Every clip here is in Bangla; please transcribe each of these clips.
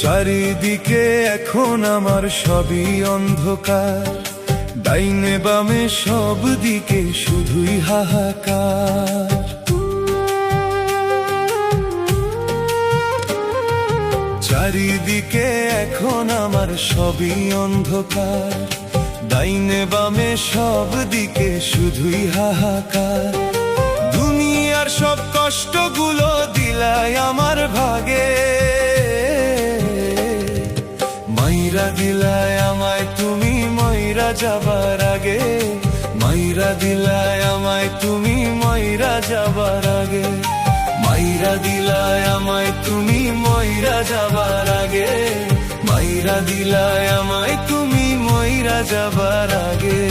চারিদিকে এখন আমার সবই অন্ধকার, ডাইনে বামে সব দিকে শুধুই হাহাকার। চারিদিকে এখন আমার সবই অন্ধকার, ডাইনে বামে সব দিকে শুধুই হাহাকার। দুনিয়ার সব কষ্টগুলো দিলাই আমার ভাগে, মাইরা দিলায় আমায় তুমি মইরা যাবার আগে, মাইরা দিলায় আমায় তুমি মইরা যাবার আগে, মাইরা দিলায় আমায় তুমি মইরা যাবার আগে, মাইরা দিলায় আমায় তুমি মইরা যাবার আগে।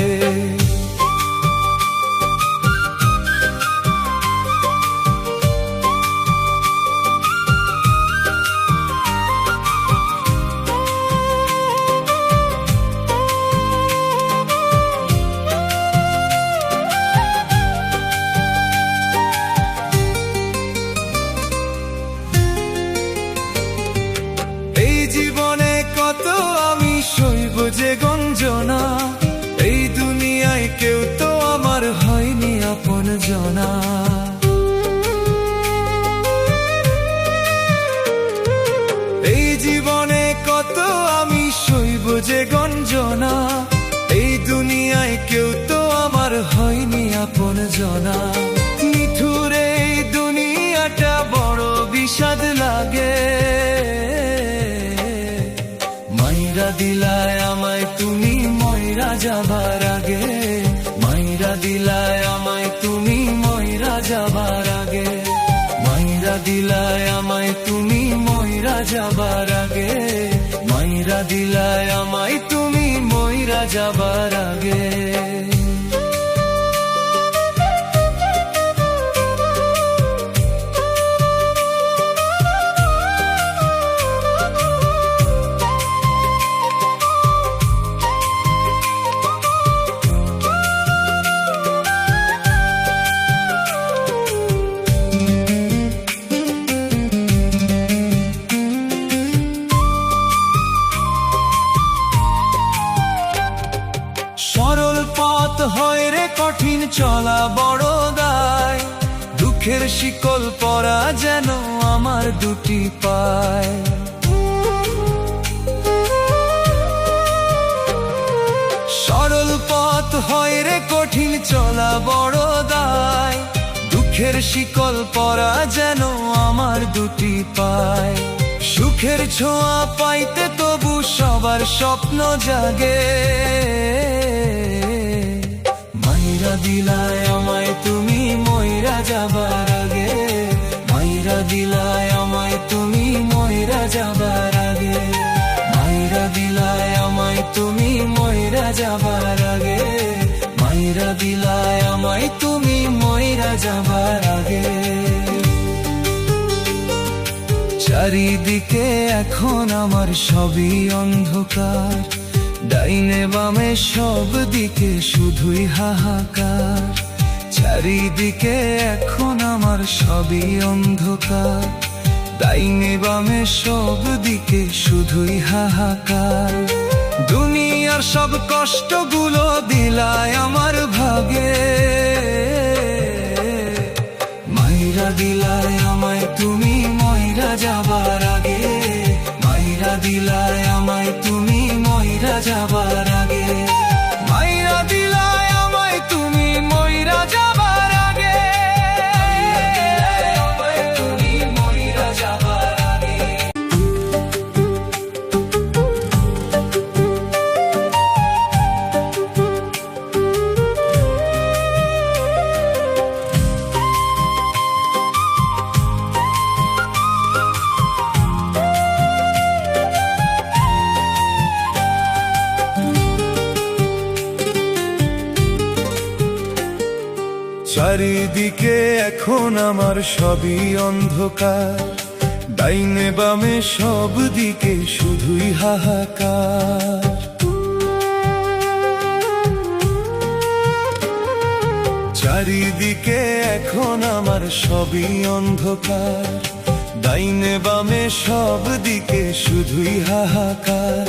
জীবনে কত আমি সইব যে গঞ্জনা, এই দুনিয়ায় কেউ তো আমার হয়নি আপন জনা। এই জীবনে কত আমি সইব যে গঞ্জনা, এই দুনিয়ায় কেউ তো আমার হয়নি আপন জনা। নিঠুরে এই দুনিয়াটা বড় বিষাদ লাগে, মাইরা দিলায় আমায় তুমি মইরা যাবার আগে, মাইরা দিলায় আমায় তুমি মইরা যাবার আগে, মাইরা দিলায় আমায় তুমি মইরা যাবার আগে, মাইরা দিলায় আমায় তুমি মইরা যাবার আগে। সরল পথ হয় রে কঠিন চলা বড় দায়, দুঃখের শিকল পরা যেন আমার দুটি পায়। সরল পথ হয় রে কঠিন চলা বড় দায়, দুঃখের শিকল পরা যেন আমার দুটি পায়। সুখের ছোঁয়া পাইতে তবু সবার স্বপ্ন জাগে, মাইরা দিলায় আমায় তুমি মইরা যাবার আগে, মাইরা দিলায় আমায় তুমি মইরা যাবার আগে, মাইরা দিলায় আমায় তুমি মইরা যাবার আগে, মাইরা দিলায় আমায় তুমি মইরা যাবার আগে। চারিদিকে এখন আমার সবই অন্ধকার, ডাইনে বামে সব দিকে শুধুই হাহাকার। চারিদিকে এখন আমার সবই অন্ধকার, ডাইনে বামে সব দিকে শুধুই হাহাকার। দুনিয়ার সব কষ্টগুলো দিলায় আমার ভাগে, মাইরা দিলায় আমায় তুমি মইরা যাবার আগে, মাইরা দিলায় আমায় তুমি মইরা যাবার আগে, মাইরা দিলায় আমায় তুমি মইরা যাবার আগে, আমায় তুমি চারিদিকে এখন আমার সবই অন্ধকার, ডাইনে বামে সব দিকে শুধুই হাহাকার। চারিদিকে এখন আমার সবই অন্ধকার, ডাইনে বামে সব দিকে শুধুই হাহাকার।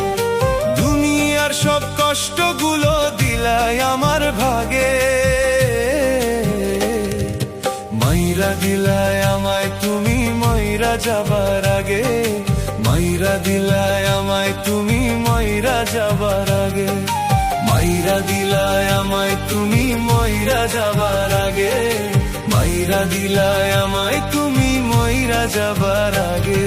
দুনিয়ার সব কষ্টগুলো দিলাই আমার ভাগে, মাইরা দিলায় আমায় তুমি মইরা যাবার আগে, মাইরা দিলায় আমায় তুমি মইরা যাবার আগে, মাইরা দিলায় আমায় তুমি মইরা যাবার আগে, মাইরা দিলায় আমায় তুমি মইরা যাবার আগে।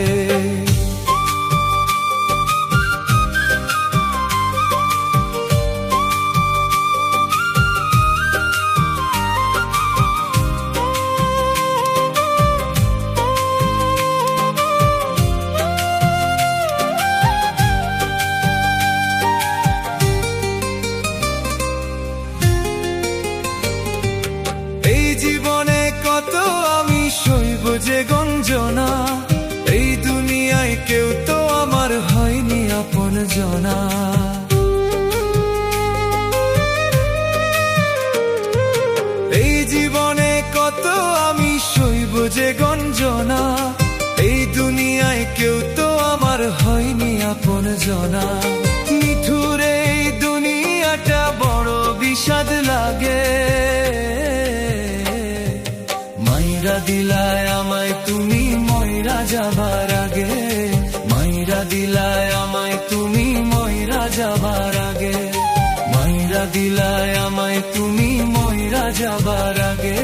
জীবনে কত আমি সইব যে গঞ্জনা, এই দুনিয়ায় কেউ তো আমার হয়নি আপন জনা। এই জীবনে কত আমি সইব যে গঞ্জনা, এই দুনিয়ায় কেউ তো আমার হয়নি আপন জনা। নিঠুরে এই দুনিয়াটা বড় বিষাদ লাগে, মাইরা দিলায় আমায় তুমি মইরা যাবার আগে, মাইরা দিলায় আমায় তুমি মইরা যাবার আগে, মাইরা দিলায় আমায় তুমি মইরা যাবার আগে,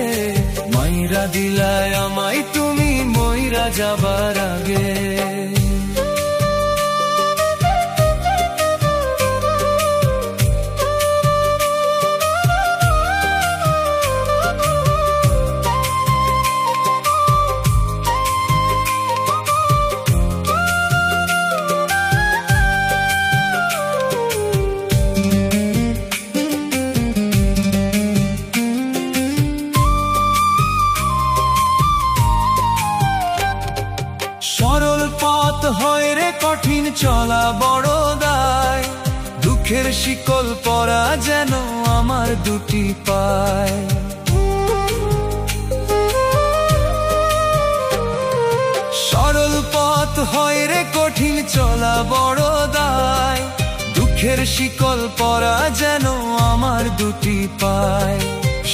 মাইরা দিলায় আমায় তুমি মইরা যাবার আগে। সরল পথ হয় রে কঠিন চলা বড় দায়, দুঃখের শিকল পরা যেন আমার দুটি পায়। সরল পথ হয় রে কঠিন চলা বড় দায়, দুঃখের শিকল পরা যেন আমার দুটি পায়।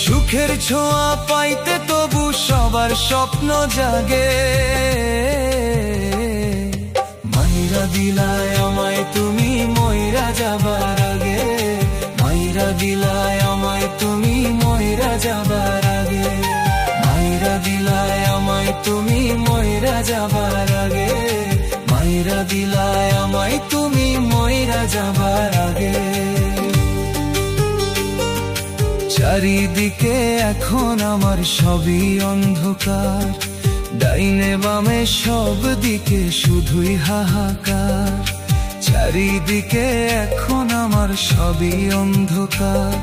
সুখের ছোঁয়া পাইতে তবু সবার স্বপ্ন জাগে, মাইরা দিলায় আমায় তুমি মইরা যাবার আগে, মাইরা দিলায় আমায় তুমি মইরা যাবার আগে, মাইরা দিলায় আমায় তুমি মইরা যাবার আগে, মাইরা দিলায় আমায় তুমি মইরা যাবার আগে। চারিদিকে এখন আমার সবই অন্ধকার, ডাইনে বামে সব দিকে শুধুই হাহাকার। চারিদিকে এখন আমার সবই অন্ধকার,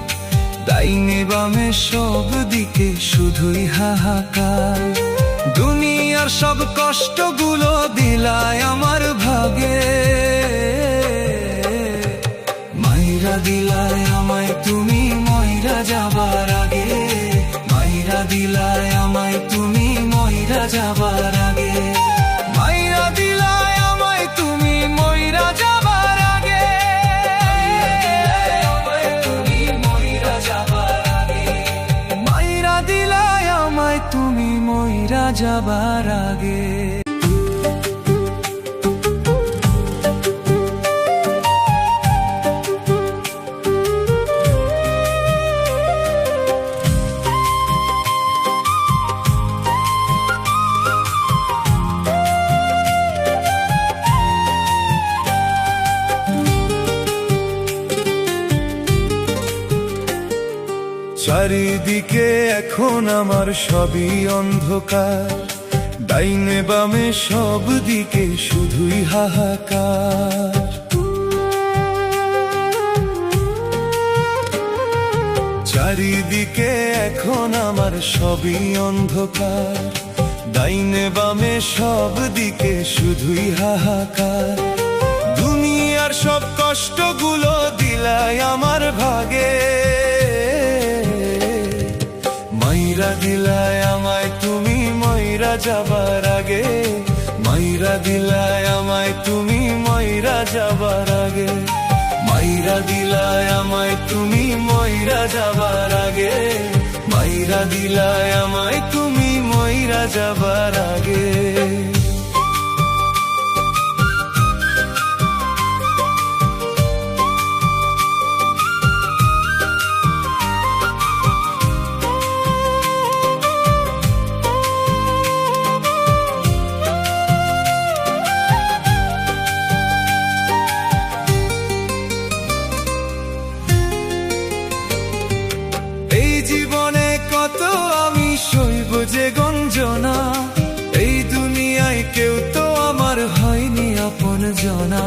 ডাইনে বামে সব দিকে শুধুই হাহাকার। দুনিয়ার সব কষ্টগুলো দিলায় আমার ভাগে, মাইরা দিলায় আমায় তুমি মইরা যাবার আগে, মাইরা দিলায় আমায় তুমি মইরা যাবার আগে, মাইরা দিলায় আমায় তুমি মইরা যাবার আগে, তুমি মইরা যাবার আগে, মাইরা দিলায় আমায় তুমি মইরা যাবার আগে। চারিদিকে এখন আমার সবই অন্ধকার, ডাইনে বামে সব দিকে শুধুই হাহাকার। চারিদিকে এখন আমার সবই অন্ধকার, ডাইনে বামে সব দিকে শুধুই হাহাকার। দুনিয়ার সব কষ্টগুলো দিলাই আমার ভাগে, মাইরা দিলাই আমায় তুমি মইরা যাবার আগে, মাইরা দিলাই আমায় তুমি মইরা যাবার আগে, মাইরা দিলাই আমায় তুমি মইরা যাবার আগে, মাইরা দিলাই আমায় তুমি মইরা যাবার আগে। জীবনে কত আমি সইব যে গঞ্জনা, এই দুনিয়ায় কেউ তো আমার হয়নি আপন জনা।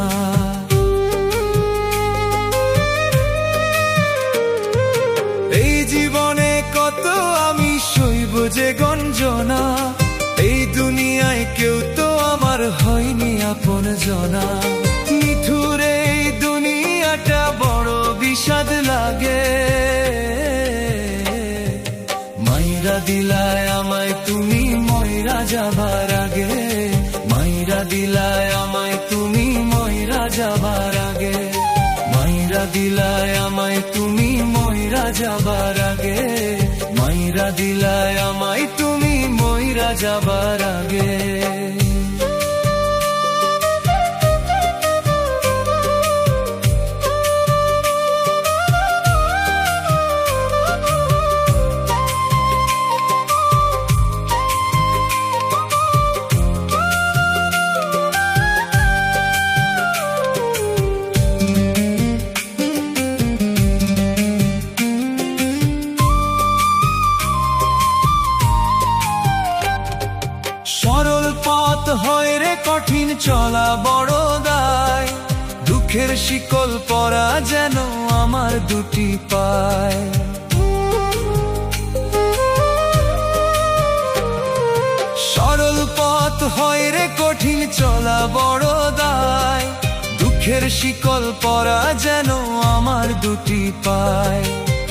এই জীবনে কত আমি সইব যে গঞ্জনা, এই দুনিয়ায় কেউ তো আমার হয়নি আপন জনা। নিঠুরে এই দুনিয়াটা বড় বিষাদ লাগে, মাইরা দিলাই আমায় তুমি মইরা যাবার আগে, মাইরা দিলাই আমায় তুমি মইরা যাবার আগে, মাইরা দিলাই আমায় তুমি মইরা যাবার আগে, মাইরা দিলাই আমায় তুমি মইরা যাবার আগে। সরল পথ হয় রে কঠিন চলা বড় দায়, দুঃখের শিকল পরা যেন আমার দুটি পায়। সরল পথ হয় রে কঠিন চলা বড় দায়, দুঃখের শিকল পরা যেন আমার দুটি পায়।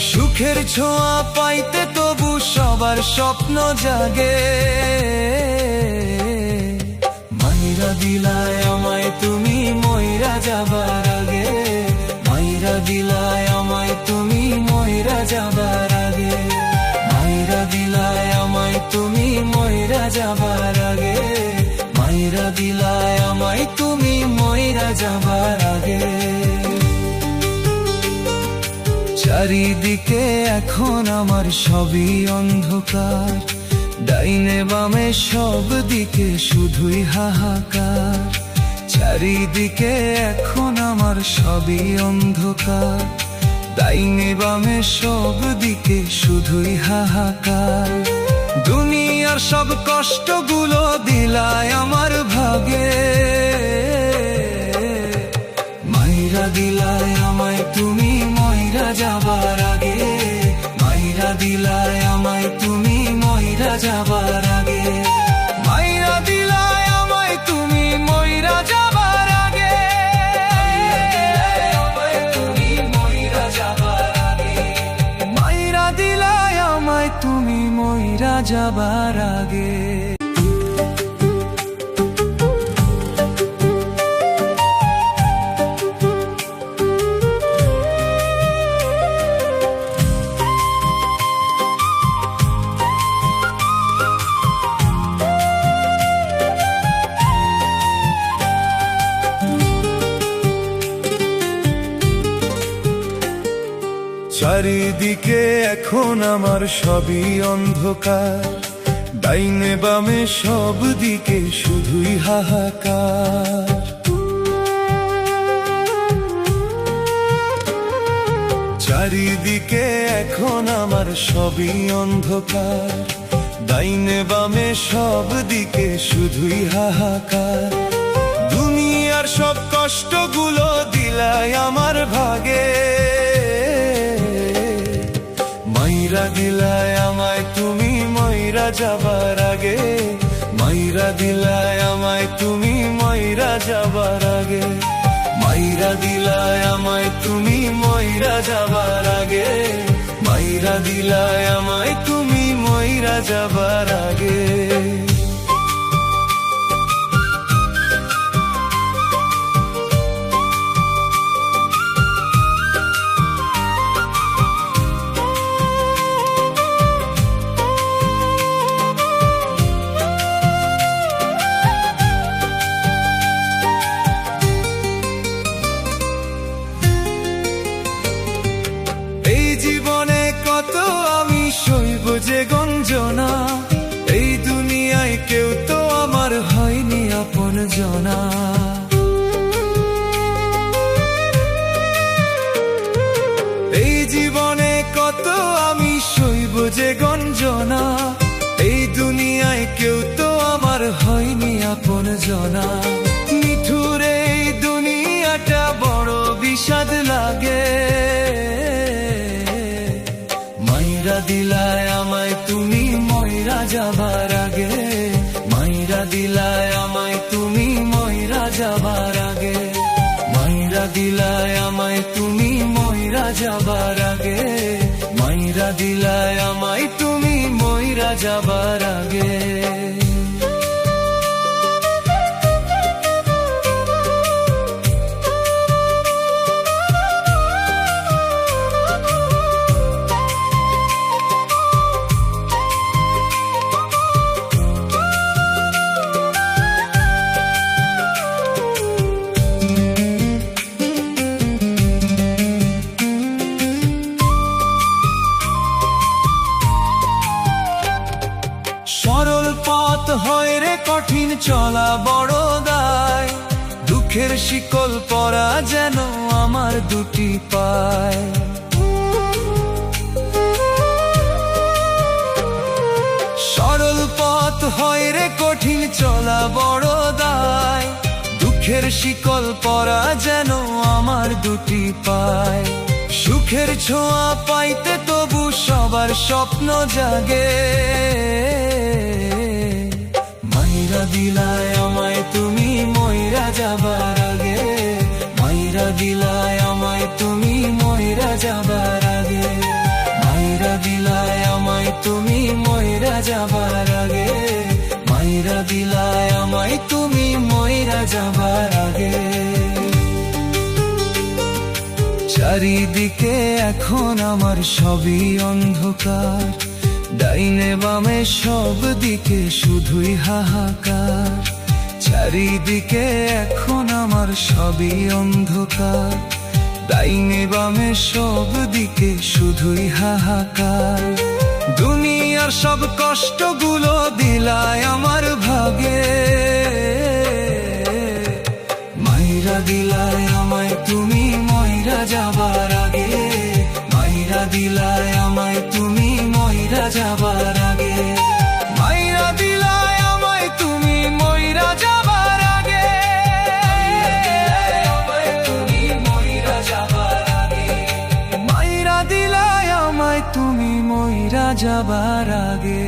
সুখের ছোঁয়া পাইতে তবু সবার স্বপ্ন জাগে, মাইরা দিলাই আমায় তুমি মইরা যাবার আগে, মাইরা দিলাই আমায় তুমি মইরা যাবার আগে, মাইরা দিলাই আমায় তুমি মইরা যাবার আগে, মাইরা দিলাই আমায় তুমি মইরা যাবার আগে। চারিদিকে এখন আমার সবই অন্ধকার, ডাইনে বামে সব দিকে শুধুই হাহাকার। চারিদিকে এখন আমার সবই অন্ধকার, ডাইনে বামে সব দিকে শুধুই হাহাকার। দুনিয়ার সব কষ্টগুলো দিলাই আমার ভাগে, মাইরা দিলাই আমায় তুমি মইরা যাবার আগে, মাইরা দিলাই আমায় তুমি মইরা যাবার আগে, মাইরা দিলাই আমায় তুমি মইরা যাবার আগে, তুমি মইরা যাবার আগে, মাইরা দিলাই আমায় তুমি মইরা যাবার আগে। চারিদিকে এখন আমার সবই অন্ধকার, ডাইনে বামে সব দিকে শুধুই হাহাকার। চারিদিকে এখন আমার সবই অন্ধকার, ডাইনে বামে সব দিকে শুধুই হাহাকার। দুনিয়ার সব কষ্টগুলো দিলাই আমার ভাগে, মাইরা দিলায় আমায় তুমি মইরা যাবার আগে, মাইরা দিলায় আমায় তুমি মইরা যাবার আগে, মাইরা দিলায় আমায় তুমি মইরা যাবার আগে। যে গঞ্জনা এই দুনিয়ায় কেউ তো আমার হয়নি আপন জনা, এই জীবনে কত আমি সইব যে গঞ্জনা, এই দুনিয়ায় কেউ তো আমার হয়নি আপন জনা। মিঠুর এই দুনিয়াটা বড় বিষাদ লাগে, মাইরা দিলায় আমায় তুমি মইরা যাবার আগে, মাইরা দিলায় আমায় তুমি মইরা যাবার আগে, মাইরা দিলায় আমায় তুমি মইরা যাবার আগে, মাইরা দিলায় আমায় তুমি মইরা যাবার আগে। সরল পথ হয় রে কঠিন চলা বড় দায়, দুঃখের শিকল পরা যেন আমার দুটি পায়। সরল পথ হয় রে কঠিন চলা বড় দায়, দুঃখের শিকল পরা যেন আমার দুটি পায়। সুখের ছোঁয়া পাইতে তবু সবার স্বপ্ন জাগে, মাইরা দিলায় আমায় তুমি মইরা যাবার আগে, মাইরা দিলায় আমায় তুমি মইরা যাবার আগে, মাইরা দিলায় আমায় তুমি মইরা যাবার আগে, মাইরা দিলায় আমায় তুমি মইরা যাবার আগে। চারিদিকে এখন আমার সবই অন্ধকার, ডাইনে বামে সব দিকে শুধুই হাহাকার। চারিদিকে এখন আমার সবই অন্ধকার, ডাইনে বামে সব দিকে শুধুই হাহাকার। দুনিয়ার সব কষ্টগুলো দিলায় আমার ভাগে, মাইরা দিলায় আমায় তুমি মইরা যাবার আগে, মাইরা দিলায় আমায় তুমি মইরা যাবার আগে, মাইরা দিলায় আমায় তুমি মইরা যাবার আগে, তুমি মইরা যাবার আগে, মাইরা দিলায় আমায় তুমি মইরা যাবার আগে।